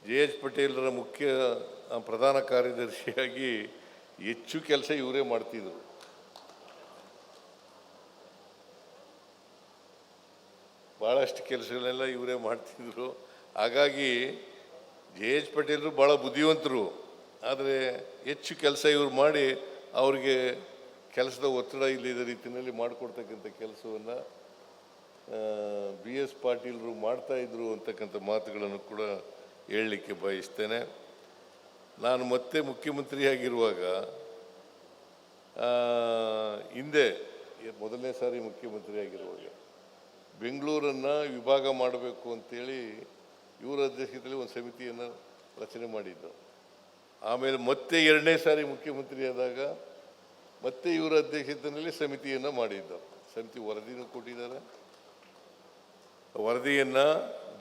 ಜೆ.ಎಚ್. ಪಟೇಲರ ಪ್ರಧಾನ ಕಾರ್ಯದರ್ಶಿಯಾಗಿ ಹೆಚ್ಚು ಕೆಲಸ ಇವರೇ ಮಾಡ್ತಿದ್ರು. ಭಾಳಷ್ಟು ಕೆಲಸಗಳೆಲ್ಲ ಇವರೇ ಮಾಡ್ತಿದ್ರು. ಹಾಗಾಗಿ ಜೆ.ಎಚ್. ಪಟೇಲರು ಭಾಳ ಬುದ್ಧಿವಂತರು. ಆದರೆ ಹೆಚ್ಚು ಕೆಲಸ ಇವರು ಮಾಡಿ ಅವರಿಗೆ ಕೆಲಸದ ಒತ್ತಡ ಇಲ್ಲದ ರೀತಿಯಲ್ಲಿ ಮಾಡಿಕೊಡ್ತಕ್ಕಂಥ ಕೆಲಸವನ್ನು ಬಿ.ಎಸ್. ಪಾಟೀಲರು ಮಾಡ್ತಾಯಿದ್ರು ಅಂತಕ್ಕಂಥ ಮಾತುಗಳನ್ನು ಕೂಡ ಹೇಳಲಿಕ್ಕೆ ಬಯಸ್ತೇನೆ. ನಾನು ಮತ್ತೆ ಮುಖ್ಯಮಂತ್ರಿಯಾಗಿರುವಾಗ ಹಿಂದೆ ಮೊದಲನೇ ಸಾರಿ ಮುಖ್ಯಮಂತ್ರಿಯಾಗಿರುವಾಗ ಬೆಂಗಳೂರನ್ನು ವಿಭಾಗ ಮಾಡಬೇಕು ಅಂತೇಳಿ ಇವರ ಅಧ್ಯಕ್ಷತೆಯಲ್ಲಿ ಒಂದು ಸಮಿತಿಯನ್ನು ರಚನೆ ಮಾಡಿದ್ದು. ಆಮೇಲೆ ಮತ್ತೆ ಎರಡನೇ ಸಾರಿ ಮುಖ್ಯಮಂತ್ರಿಯಾದಾಗ ಮತ್ತೆ ಇವರ ಅಧ್ಯಕ್ಷತೆಯಲ್ಲಿ ಸಮಿತಿಯನ್ನು ಮಾಡಿದ್ದು. ಸಮಿತಿ ವರದಿನೂ ಕೊಟ್ಟಿದ್ದಾರೆ. ವರದಿಯನ್ನು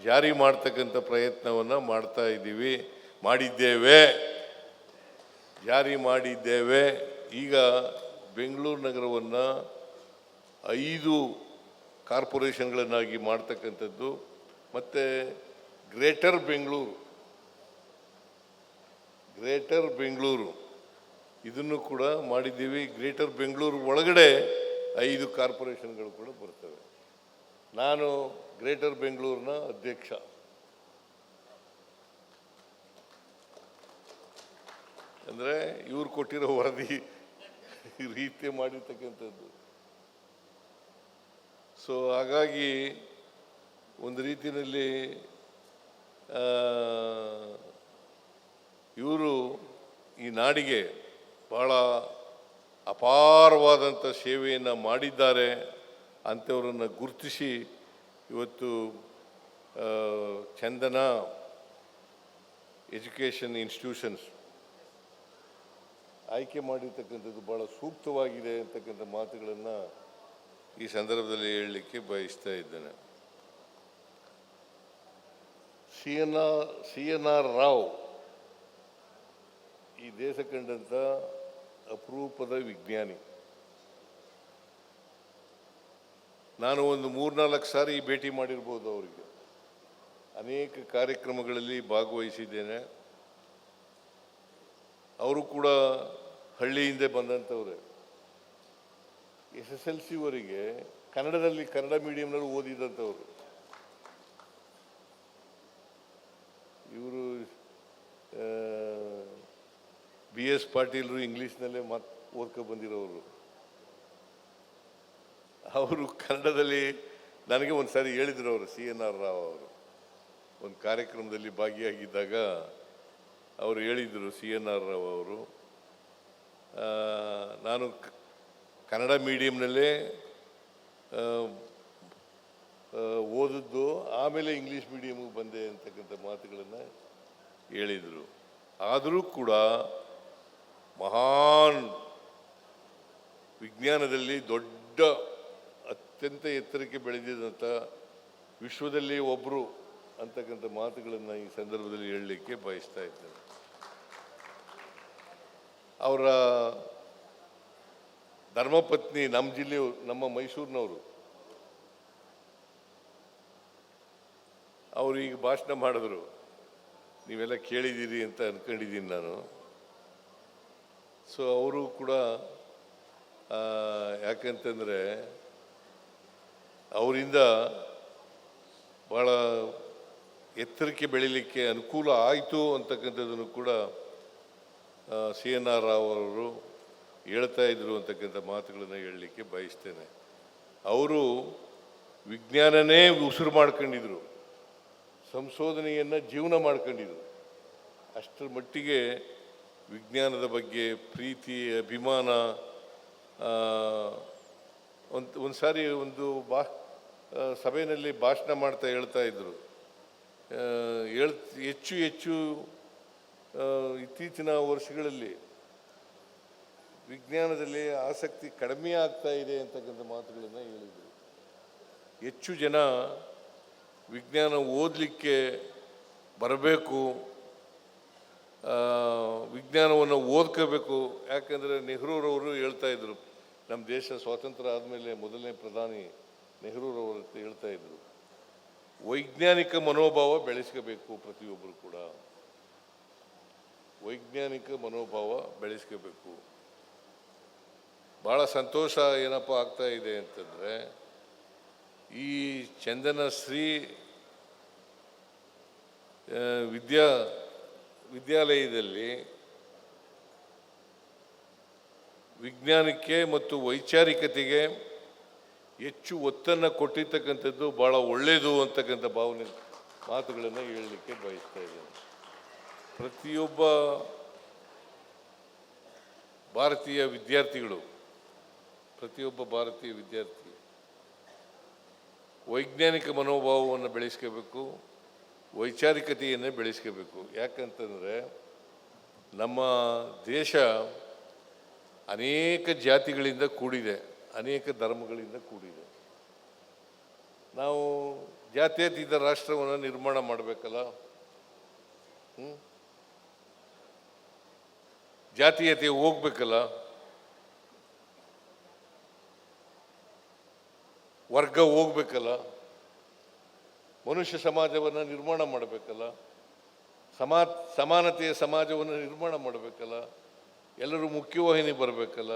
ಜಾರಿ ಮಾಡ್ತಕ್ಕಂಥ ಪ್ರಯತ್ನವನ್ನು ಮಾಡಿದ್ದೇವೆ. ಜಾರಿ ಮಾಡಿದ್ದೇವೆ. ಈಗ ಬೆಂಗಳೂರು ನಗರವನ್ನು 5 ಕಾರ್ಪೊರೇಷನ್ಗಳನ್ನಾಗಿ ಮಾಡ್ತಕ್ಕಂಥದ್ದು ಮತ್ತು ಗ್ರೇಟರ್ ಬೆಂಗಳೂರು ಇದನ್ನು ಕೂಡ ಮಾಡಿದ್ದೀವಿ. ಗ್ರೇಟರ್ ಬೆಂಗಳೂರು ಒಳಗಡೆ 5 ಕಾರ್ಪೊರೇಷನ್ಗಳು ಕೂಡ ಬರ್ತವೆ. ನಾನು ಗ್ರೇಟರ್ ಬೆಂಗಳೂರಿನ ಅಧ್ಯಕ್ಷ. ಅಂದರೆ ಇವ್ರು ಕೊಟ್ಟಿರೋ ವರದಿ ರೀತಿ ಮಾಡಿರ್ತಕ್ಕಂಥದ್ದು. ಸೊ ಹಾಗಾಗಿ ಒಂದು ರೀತಿಯಲ್ಲಿ ಇವರು ಈ ನಾಡಿಗೆ ಭಾಳ ಅಪಾರವಾದಂಥ ಸೇವೆಯನ್ನು ಮಾಡಿದ್ದಾರೆ. ಅಂಥವರನ್ನು ಗುರುತಿಸಿ ಇವತ್ತು ಚಂದನ ಎಜುಕೇಷನ್ ಇನ್ಸ್ಟಿಟ್ಯೂಷನ್ಸ್ ಆಯ್ಕೆ ಮಾಡಿರ್ತಕ್ಕಂಥದ್ದು ಭಾಳ ಸೂಕ್ತವಾಗಿದೆ ಅಂತಕ್ಕಂಥ ಮಾತುಗಳನ್ನು ಈ ಸಂದರ್ಭದಲ್ಲಿ ಹೇಳಲಿಕ್ಕೆ ಬಯಸ್ತಾ ಇದ್ದೇನೆ. ಸಿ.ಎನ್.ಆರ್. ರಾವ್ ಈ ದೇಶ ಕಂಡಂಥ ಅಪರೂಪದ ವಿಜ್ಞಾನಿ. ನಾನು ಒಂದು 3-4 ಸಾರಿ ಭೇಟಿ ಮಾಡಿರ್ಬೋದು ಅವರಿಗೆ. ಅನೇಕ ಕಾರ್ಯಕ್ರಮಗಳಲ್ಲಿ ಭಾಗವಹಿಸಿದ್ದೇನೆ. ಅವರು ಕೂಡ ಹಳ್ಳಿಯಿಂದ ಬಂದಂಥವ್ರೆ. SSLCವರೆಗೆ ಕನ್ನಡ ಮೀಡಿಯಂನಲ್ಲಿ ಓದಿದಂಥವ್ರು. ಇವರು ಬಿ.ಎಸ್. ಪಾಟೀಲರು ಇಂಗ್ಲೀಷ್ನಲ್ಲೇ ಓದ್ಕೊ ಬಂದಿರೋರು. ಅವರು ಕನ್ನಡದಲ್ಲಿ ನನಗೆ ಒಂದು ಸಾರಿ ಹೇಳಿದರು. ಅವರು ಸಿ.ಎನ್.ಆರ್. ರಾವ್ ಅವರು ಒಂದು ಕಾರ್ಯಕ್ರಮದಲ್ಲಿ ಭಾಗಿಯಾಗಿದ್ದಾಗ ಅವರು ಹೇಳಿದರು, ಸಿ.ಎನ್.ಆರ್. ರಾವ್ ಅವರು, ನಾನು ಕನ್ನಡ ಮೀಡಿಯಂನಲ್ಲೇ ಓದಿದ್ದು, ಆಮೇಲೆ ಇಂಗ್ಲೀಷ್ ಮೀಡಿಯಮ್ಗೆ ಬಂದೆ ಅಂತಕ್ಕಂಥ ಮಾತುಗಳನ್ನು ಹೇಳಿದರು. ಆದರೂ ಕೂಡ ಮಹಾನ್ ವಿಜ್ಞಾನದಲ್ಲಿ ದೊಡ್ಡ ಅತ್ಯಂತ ಎತ್ತರಕ್ಕೆ ಬೆಳೆದಿದ್ದಂಥ ವಿಶ್ವದಲ್ಲಿ ಒಬ್ಬರು ಅಂತಕ್ಕಂಥ ಮಾತುಗಳನ್ನು ಈ ಸಂದರ್ಭದಲ್ಲಿ ಹೇಳಲಿಕ್ಕೆ ಬಯಸ್ತಾ ಇದ್ದೇನೆ. ಅವರ ಧರ್ಮಪತ್ನಿ ನಮ್ಮ ಜಿಲ್ಲೆಯವರು, ನಮ್ಮ ಮೈಸೂರಿನವರು. ಅವರು ಈಗ ಭಾಷಣ ಮಾಡಿದ್ರು, ನೀವೆಲ್ಲ ಕೇಳಿದ್ದೀರಿ ಅಂತ ಅಂದ್ಕೊಂಡಿದ್ದೀನಿ ನಾನು. ಸೊ ಅವರು ಕೂಡ ಯಾಕಂತಂದರೆ ಅವರಿಂದ ಭಾಳ ಎತ್ತರಕ್ಕೆ ಬೆಳೀಲಿಕ್ಕೆ ಅನುಕೂಲ ಆಯಿತು ಅಂತಕ್ಕಂಥದ್ದನ್ನು ಕೂಡ ಸಿ.ಎನ್.ಆರ್. ರಾವ್ ಅವರು ಹೇಳ್ತಾ ಇದ್ರು ಅಂತಕ್ಕಂಥ ಮಾತುಗಳನ್ನು ಹೇಳಲಿಕ್ಕೆ ಬಯಸ್ತೇನೆ. ಅವರು ವಿಜ್ಞಾನನೇ ಉಸಿರು ಮಾಡ್ಕೊಂಡಿದ್ರು, ಸಂಶೋಧನೆಯನ್ನು ಜೀವನ ಮಾಡ್ಕೊಂಡಿದ್ರು. ಅಷ್ಟರ ಮಟ್ಟಿಗೆ ವಿಜ್ಞಾನದ ಬಗ್ಗೆ ಪ್ರೀತಿ, ಅಭಿಮಾನ. ಒಂದು ಸಾರಿ ಒಂದು ಸಭೆಯಲ್ಲಿ ಭಾಷಣ ಮಾಡ್ತಾ ಹೇಳ್ತಾ ಇದ್ರು, ಹೆಚ್ಚು ಇತ್ತೀಚಿನ ವರ್ಷಗಳಲ್ಲಿ ವಿಜ್ಞಾನದಲ್ಲಿ ಆಸಕ್ತಿ ಕಡಿಮೆ ಆಗ್ತಾ ಇದೆ ಅಂತಕ್ಕಂಥ ಮಾತುಗಳನ್ನು ಹೇಳಿದರು. ಹೆಚ್ಚು ಜನ ವಿಜ್ಞಾನ ಓದಲಿಕ್ಕೆ ಬರಬೇಕು, ವಿಜ್ಞಾನವನ್ನು ಓದ್ಕೋಬೇಕು. ಯಾಕಂದರೆ ನೆಹರೂರವರು ಹೇಳ್ತಾ ಇದ್ರು, ನಮ್ಮ ದೇಶ ಸ್ವಾತಂತ್ರ್ಯ ಆದಮೇಲೆ ಮೊದಲನೇ ಪ್ರಧಾನಿ ನೆಹರೂರವರು ಹೇಳ್ತಾ ಇದ್ರು, ವೈಜ್ಞಾನಿಕ ಮನೋಭಾವ ಬೆಳೆಸ್ಕೋಬೇಕು ಪ್ರತಿಯೊಬ್ಬರು ಕೂಡ. ವೈಜ್ಞಾನಿಕ ಮನೋಭಾವ ಬೆಳೆಸ್ಕೋಬೇಕು. ಭಾಳ ಸಂತೋಷ ಏನಪ್ಪ ಆಗ್ತಾ ಇದೆ ಅಂತಂದರೆ, ಈ ಚಂದನಶ್ರೀ ವಿದ್ಯಾಲಯದಲ್ಲಿ ವಿಜ್ಞಾನಕ್ಕೆ ಮತ್ತು ವೈಚಾರಿಕತೆಗೆ ಹೆಚ್ಚು ಒತ್ತನ್ನು ಕೊಟ್ಟಿರ್ತಕ್ಕಂಥದ್ದು ಭಾಳ ಒಳ್ಳೆಯದು ಅಂತಕ್ಕಂಥ ಮಾತುಗಳನ್ನು ಹೇಳಲಿಕ್ಕೆ ಬಯಸ್ತಾ ಇದ್ದೇನೆ. ಪ್ರತಿಯೊಬ್ಬ ಭಾರತೀಯ ವಿದ್ಯಾರ್ಥಿ ವೈಜ್ಞಾನಿಕ ಮನೋಭಾವವನ್ನು ಬೆಳೆಸ್ಕೋಬೇಕು, ವೈಚಾರಿಕತೆಯನ್ನು ಬೆಳೆಸ್ಕೋಬೇಕು. ಯಾಕಂತಂದರೆ ನಮ್ಮ ದೇಶ ಅನೇಕ ಜಾತಿಗಳಿಂದ ಕೂಡಿದೆ, ಅನೇಕ ಧರ್ಮಗಳಿಂದ ಕೂಡಿದೆ. ನಾವು ಜಾತ್ಯತೀತ ರಾಷ್ಟ್ರವನ್ನು ನಿರ್ಮಾಣ ಮಾಡಬೇಕಲ್ಲ. ಜಾತೀಯತೆ ಹೋಗ್ಬೇಕಲ್ಲ, ವರ್ಗ ಹೋಗ್ಬೇಕಲ್ಲ, ಮನುಷ್ಯ ಸಮಾಜವನ್ನು ನಿರ್ಮಾಣ ಮಾಡಬೇಕಲ್ಲ, ಸಮಾನತೆಯ ಸಮಾಜವನ್ನು ನಿರ್ಮಾಣ ಮಾಡಬೇಕಲ್ಲ, ಎಲ್ಲರೂ ಮುಖ್ಯವಾಹಿನಿ ಬರಬೇಕಲ್ಲ.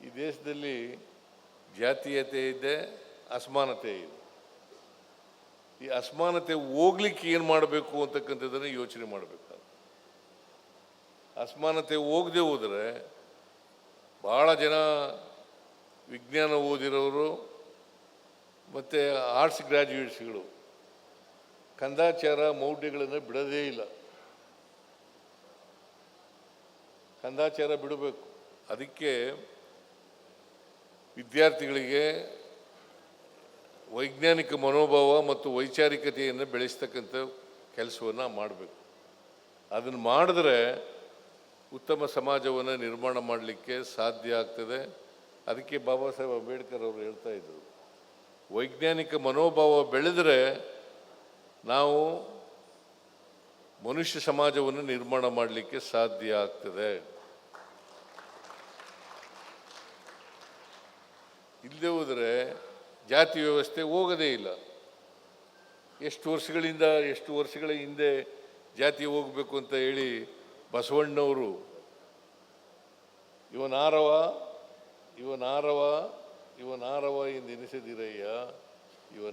ಈ ದೇಶದಲ್ಲಿ ಜಾತೀಯತೆ ಇದೆ, ಅಸಮಾನತೆ ಇದೆ. ಈ ಅಸಮಾನತೆ ಹೋಗ್ಲಿಕ್ಕೆ ಏನು ಮಾಡಬೇಕು ಅಂತಕ್ಕಂಥದ್ದನ್ನು ಯೋಚನೆ ಮಾಡಬೇಕು. ಅಸಮಾನತೆ ಹೋಗದೆ ಹೋದರೆ ಭಾಳ ಜನ ವಿಜ್ಞಾನ ಓದಿರೋರು ಮತ್ತು ಆರ್ಟ್ಸ್ ಗ್ರ್ಯಾಜುಯೇಟ್ಸ್ಗಳು ಕಂದಾಚಾರ ಮೌಢ್ಯಗಳನ್ನು ಬಿಡೋದೇ ಇಲ್ಲ. ಕಂದಾಚಾರ ಬಿಡಬೇಕು. ಅದಕ್ಕೆ ವಿದ್ಯಾರ್ಥಿಗಳಿಗೆ ವೈಜ್ಞಾನಿಕ ಮನೋಭಾವ ಮತ್ತು ವೈಚಾರಿಕತೆಯನ್ನು ಬೆಳೆಸ್ತಕ್ಕಂಥ ಕೆಲಸವನ್ನು ಮಾಡಬೇಕು. ಅದನ್ನು ಮಾಡಿದ್ರೆ ಉತ್ತಮ ಸಮಾಜವನ್ನು ನಿರ್ಮಾಣ ಮಾಡಲಿಕ್ಕೆ ಸಾಧ್ಯ ಆಗ್ತದೆ. ಅದಕ್ಕೆ ಬಾಬಾ ಸಾಹೇಬ್ ಅಂಬೇಡ್ಕರ್ ಅವರು ಹೇಳ್ತಾ ಇದ್ದರು, ವೈಜ್ಞಾನಿಕ ಮನೋಭಾವ ಬೆಳೆದರೆ ನಾವು ಮನುಷ್ಯ ಸಮಾಜವನ್ನು ನಿರ್ಮಾಣ ಮಾಡಲಿಕ್ಕೆ ಸಾಧ್ಯ ಆಗ್ತದೆ. ಇಲ್ಲದೆ ಹೋದರೆ ಜಾತಿ ವ್ಯವಸ್ಥೆ ಹೋಗೋದೇ ಇಲ್ಲ. ಎಷ್ಟು ವರ್ಷಗಳ ಹಿಂದೆ ಜಾತಿ ಹೋಗಬೇಕು ಅಂತ ಹೇಳಿ ಬಸವಣ್ಣವರು ಇವನಾರವ ಎಂದೆನಿಸದಿರಯ್ಯ, ಇವ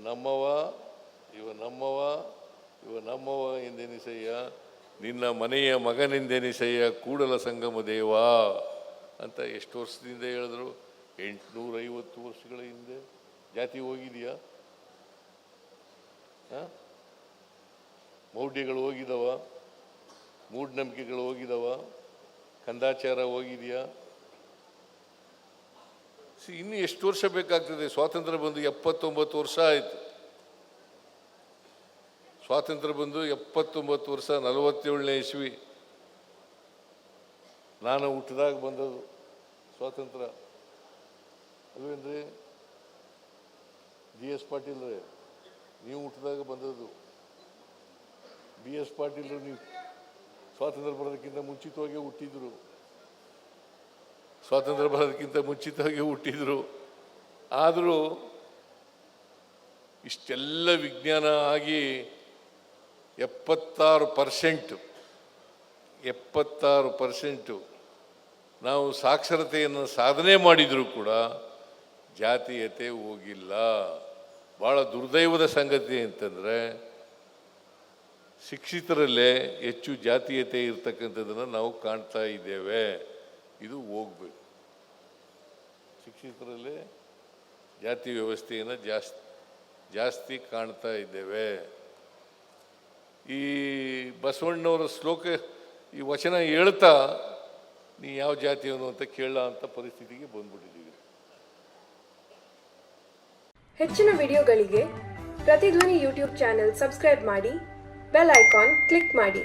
ನಮ್ಮವ ಎಂದೆನಿಸಯ್ಯ, ನಿನ್ನ ಮನೆಯ ಮಗನೆಂದೆನಿಸಯ್ಯ ಕೂಡಲ ಸಂಗಮ ದೇವ ಅಂತ ಎಷ್ಟು ವರ್ಷದಿಂದ ಹೇಳಿದ್ರು? 850 ವರ್ಷಗಳ ಹಿಂದೆ ಜಾತಿ ಹೋಗಿದೆಯಾ? ಮೌಢ್ಯಗಳು ಹೋಗಿದವ, ಮೂಢನಂಬಿಕೆಗಳು ಹೋಗಿದವ, ಕಂದಾಚಾರ ಹೋಗಿದೆಯಾ? ಇನ್ನು ಎಷ್ಟು ವರ್ಷ ಬೇಕಾಗ್ತದೆ? ಸ್ವಾತಂತ್ರ್ಯ ಬಂದು 79 ವರ್ಷ ಆಯಿತು. ಸ್ವಾತಂತ್ರ್ಯ ಬಂದು 79 ವರ್ಷ, 47ನೇ ಇಸ್ವಿ ನಾನು ಹುಟ್ಟಿದಾಗ ಬಂದದ್ದು ಸ್ವಾತಂತ್ರ್ಯ ಅಲ್ವೇನ್ರಿ? GS ಪಾಟೀಲ್ರೇ, ನೀವು ಹುಟ್ಟಿದಾಗ ಬಂದದ್ದು. BS ಪಾಟೀಲ್ರು ನೀವು ಸ್ವಾತಂತ್ರ್ಯ ಬರೋದಕ್ಕಿಂತ ಮುಂಚಿತವಾಗಿ ಹುಟ್ಟಿದ್ರು. ಆದರೂ ಇಷ್ಟೆಲ್ಲ ವಿಜ್ಞಾನ ಆಗಿ 76% ನಾವು ಸಾಕ್ಷರತೆಯನ್ನು ಸಾಧನೆ ಮಾಡಿದರೂ ಕೂಡ ಜಾತೀಯತೆ ಹೋಗಿಲ್ಲ. ಭಾಳ ದುರ್ದೈವದ ಸಂಗತಿ ಅಂತಂದರೆ ಶಿಕ್ಷಿತರಲ್ಲೇ ಹೆಚ್ಚು ಜಾತೀಯತೆ ಇರ್ತಕ್ಕಂಥದ್ದನ್ನು ನಾವು ಕಾಣ್ತಾ ಇದ್ದೇವೆ. ಇದು ಹೋಗ್ಬೇಕು. ಶಿಕ್ಷಿತರಲ್ಲೇ ಜಾತಿ ವ್ಯವಸ್ಥೆಯನ್ನು ಜಾಸ್ತಿ ಕಾಣ್ತಾ ಇದ್ದೇವೆ. ಈ ಬಸವಣ್ಣವರ ಶ್ಲೋಕ, ಈ ವಚನ ಹೇಳ್ತಾ ನೀ ಯಾವ ಜಾತಿಯವನು ಅಂತ ಕೇಳಲ್ಲ ಅಂತ ಪರಿಸ್ಥಿತಿಗೆ ಬಂದ್ಬಿಟ್ಟಿದ್ದೀವಿ. ಹೆಚ್ಚಿನ ವಿಡಿಯೋಗಳಿಗೆ ಪ್ರತಿಧ್ವನಿ ಯೂಟ್ಯೂಬ್ ಚಾನೆಲ್ ಸಬ್ಸ್ಕ್ರೈಬ್ ಮಾಡಿ, ಬೆಲ್ ಐಕಾನ್ ಕ್ಲಿಕ್ ಮಾಡಿ.